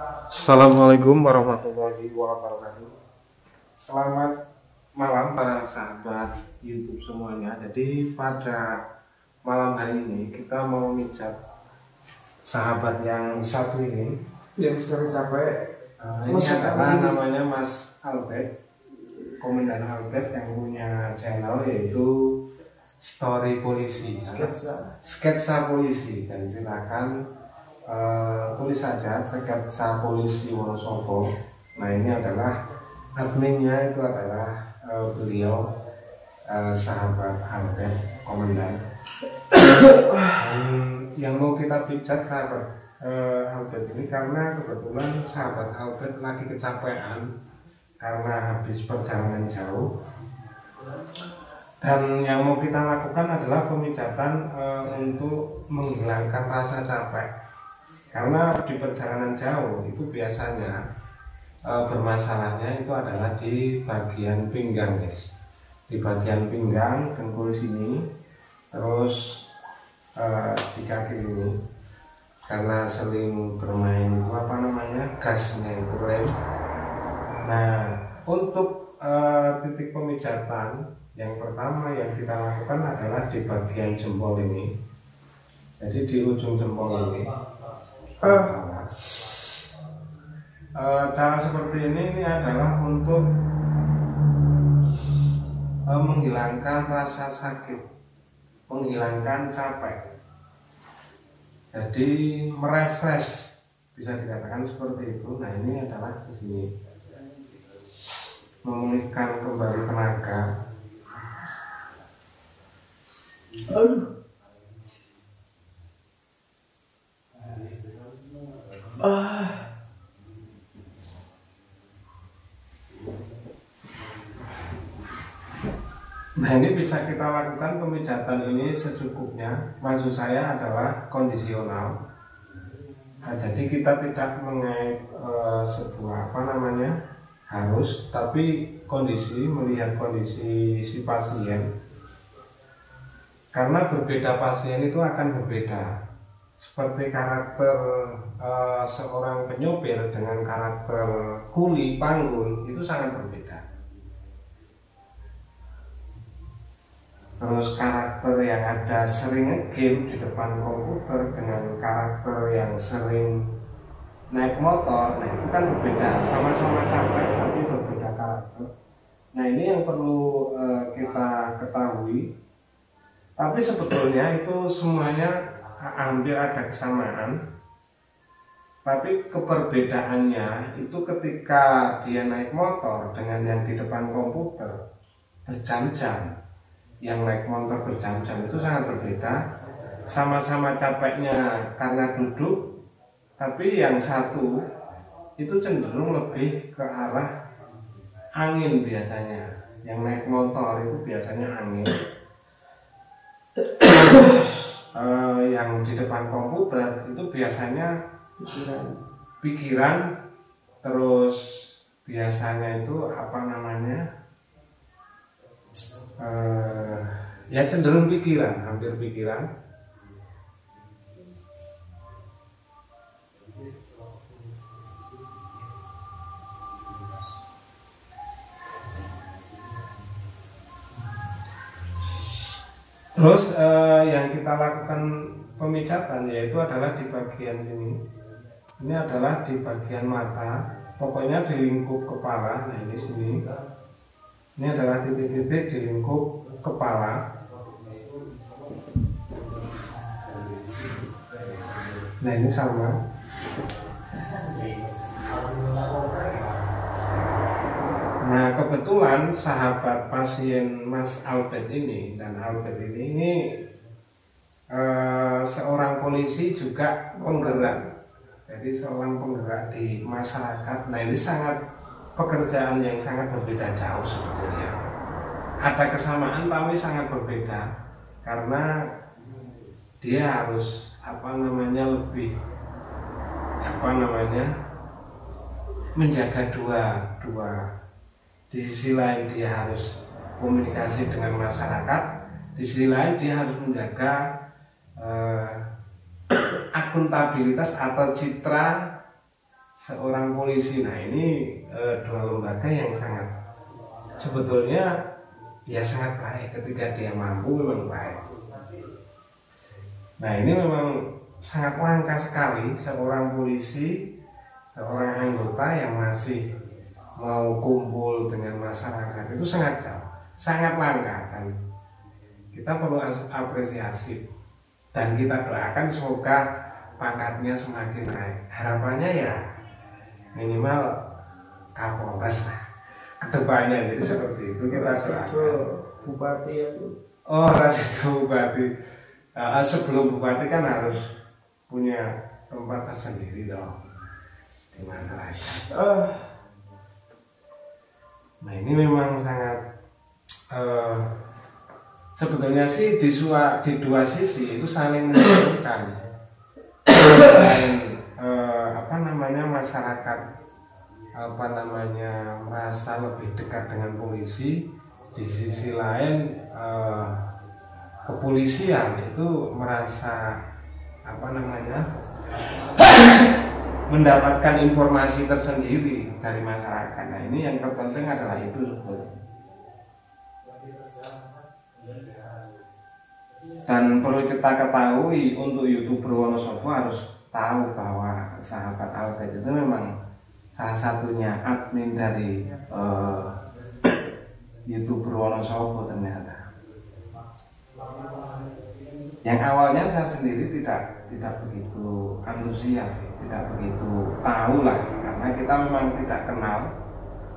Assalamualaikum warahmatullahi wabarakatuh. Selamat malam para sahabat YouTube semuanya. Jadi pada malam hari ini kita mau mijat sahabat yang satu ini yang sering capek. Ini adalah namanya Mas Albert, Komandan Albert, yang punya channel yaitu Story Polisi, sketsa polisi. Dan silakan tulis saja sketsa polisi Wonosobo. Nah, ini adalah adminnya, itu adalah beliau, sahabat Albert, Komandan. Yang mau kita pijat sahabat Albert ini karena kebetulan sahabat Albert lagi kecapean karena habis perjalanan jauh. Dan yang mau kita lakukan adalah pemijatan untuk menghilangkan rasa capek. Karena di perjalanan jauh itu biasanya bermasalahnya itu adalah di bagian pinggang, guys. Di bagian pinggang, dengkul sini, terus di kaki ini. Karena sering bermain itu gasnya itu rem. Nah, untuk titik pemijatan yang pertama yang kita lakukan adalah di bagian jempol ini. Jadi di ujung jempol ini. Cara seperti ini adalah untuk menghilangkan rasa sakit, menghilangkan capek. Jadi merefresh, bisa dikatakan seperti itu. Nah, ini adalah di sini memulihkan kembali tenaga. Nah, ini bisa kita lakukan pemijatan ini secukupnya. Maksud saya adalah kondisional. Nah, jadi kita tidak mengait sebuah harus, tapi melihat kondisi si pasien. Karena berbeda pasien itu akan berbeda. Seperti karakter seorang penyopir dengan karakter kuli panggul itu sangat berbeda. Terus karakter yang ada sering nge-game di depan komputer dengan karakter yang sering naik motor, nah itu kan berbeda. Sama-sama capek tapi berbeda karakter. Nah, ini yang perlu kita ketahui. Tapi sebetulnya itu semuanya hampir ada kesamaan. Tapi keperbedaannya itu ketika dia naik motor dengan yang di depan komputer berjam-jam. Yang naik motor berjam-jam itu sangat berbeda. Sama-sama capeknya karena duduk, tapi yang satu itu cenderung lebih ke arah angin biasanya. Yang naik motor itu biasanya angin. Yang di depan komputer itu biasanya pikiran, terus biasanya itu ya cenderung pikiran, hampir pikiran. Terus yang kita lakukan pemijatan yaitu adalah di bagian sini. Ini adalah di bagian mata, pokoknya di lingkup kepala. Nah, ini sini. Ini adalah titik-titik di lingkup kepala. Nah, ini sama. Nah, kebetulan sahabat pasien Mas Albert ini dan Albert ini seorang polisi juga penggerak. Jadi seorang penggerak di masyarakat. Nah, ini pekerjaan yang sangat berbeda jauh sebetulnya. Ada kesamaan tapi sangat berbeda karena dia harus lebih menjaga dua. Di sisi lain dia harus komunikasi dengan masyarakat, di sisi lain dia harus menjaga akuntabilitas atau citra seorang polisi. Nah ini dua lembaga yang sangat sebetulnya ya sangat baik ketika dia mampu, memang baik. Nah ini memang sangat langka sekali seorang polisi, seorang anggota yang masih mau kumpul dengan masyarakat, itu sangat jauh, sangat langka, dan kita perlu apresiasi dan kita doakan semoga pangkatnya semakin naik. Harapannya ya minimal Kapolres lah kedepannya, jadi seperti itu kita doakan. Bupati itu. Oh, Rasido Bupati. Sebelum bupati kan harus punya tempat tersendiri dong di masyarakat. Nah ini memang sangat sebetulnya sih di dua sisi itu saling menguntungkan. Selain masyarakat merasa lebih dekat dengan polisi, di sisi lain kepolisian itu merasa mendapatkan informasi tersendiri dari masyarakat. Nah ini yang terpenting adalah itu sebetulnya. Dan perlu kita ketahui, untuk YouTuber Wonosobo harus tahu bahwa sahabat Albert itu memang salah satunya admin dari YouTuber Wonosobo ternyata. Yang awalnya saya sendiri tidak begitu antusias, tidak begitu tahu lah, karena kita memang tidak kenal.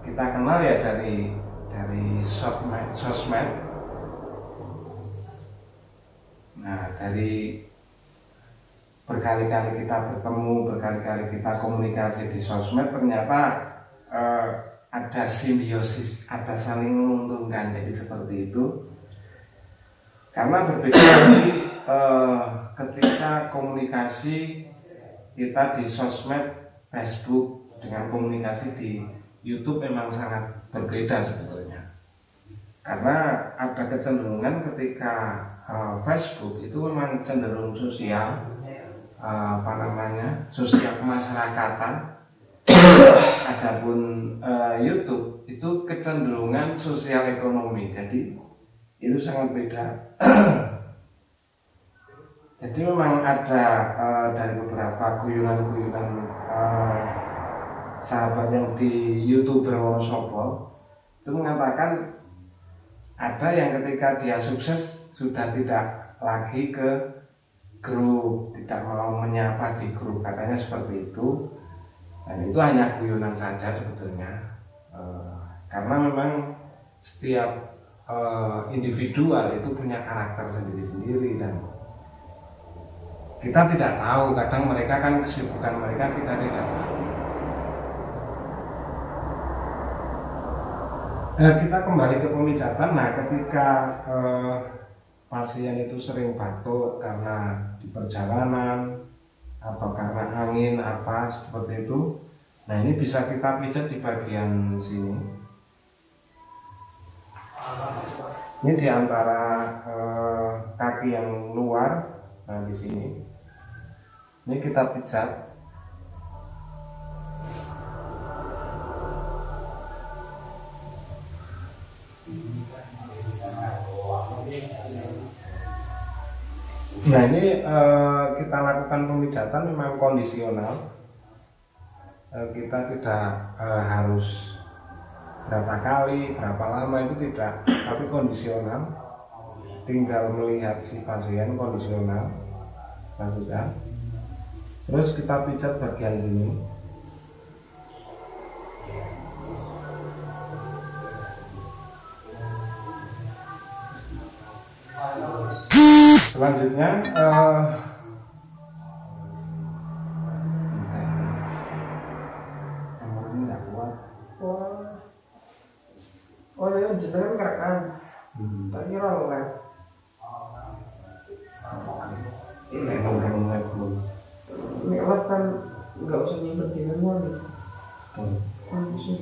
Kita kenal ya dari sosmed. Nah, dari berkali-kali kita bertemu, berkali-kali kita komunikasi di sosmed, ternyata ada simbiosis, ada saling menguntungkan. Jadi seperti itu. Karena berbeda lagi ketika komunikasi kita di sosmed, Facebook, dengan komunikasi di YouTube memang sangat berbeda sebetulnya. Karena ada kecenderungan ketika Facebook itu memang cenderung sosial, sosial kemasyarakatan. Adapun YouTube itu kecenderungan sosial ekonomi. Jadi itu sangat beda. Jadi memang ada dari beberapa guyonan sahabat yang di YouTuber Wonosobo itu mengatakan ada yang ketika dia sukses sudah tidak lagi ke grup, tidak mau menyapa di grup, katanya seperti itu. Dan itu hanya guyonan saja sebetulnya, karena memang setiap individual itu punya karakter sendiri-sendiri, dan kita tidak tahu, kadang mereka kan kesibukan mereka kita tidak tahu. Kita kembali ke pemijatan. Nah, ketika pasien itu sering batuk karena di perjalanan atau karena angin seperti itu, nah ini bisa kita pijat di bagian sini. Ini di antara kaki yang luar, nah di sini. Ini kita pijat. Nah ini kita lakukan pemijatan memang kondisional. Kita tidak harus berapa kali, berapa lama, itu tidak, tapi kondisional. Tinggal melihat si pasien kondisional, lakukan. Terus kita pijat bagian sini. Selanjutnya ini nggak kuat. Oh ya jenengan ngerekam. Tak kira live. Ini ngomong live dulu. Ini live kan nggak usah nyimpen di memori. Bisa.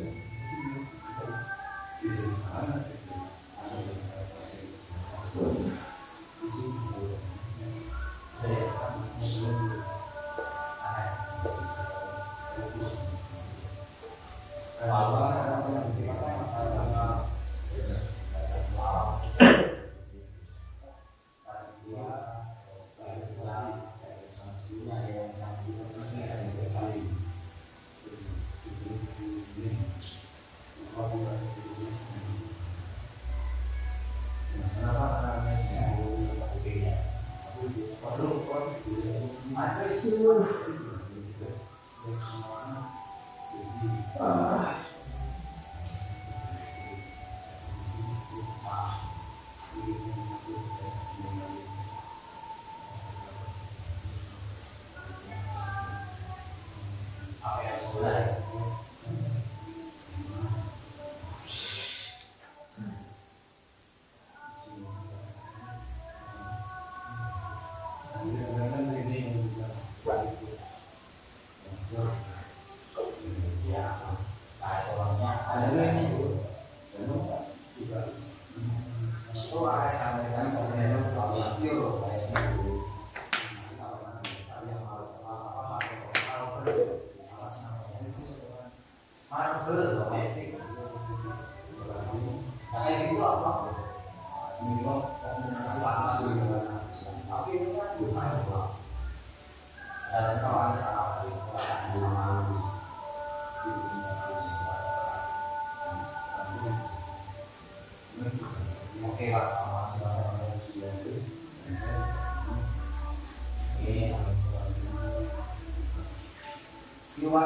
Siwa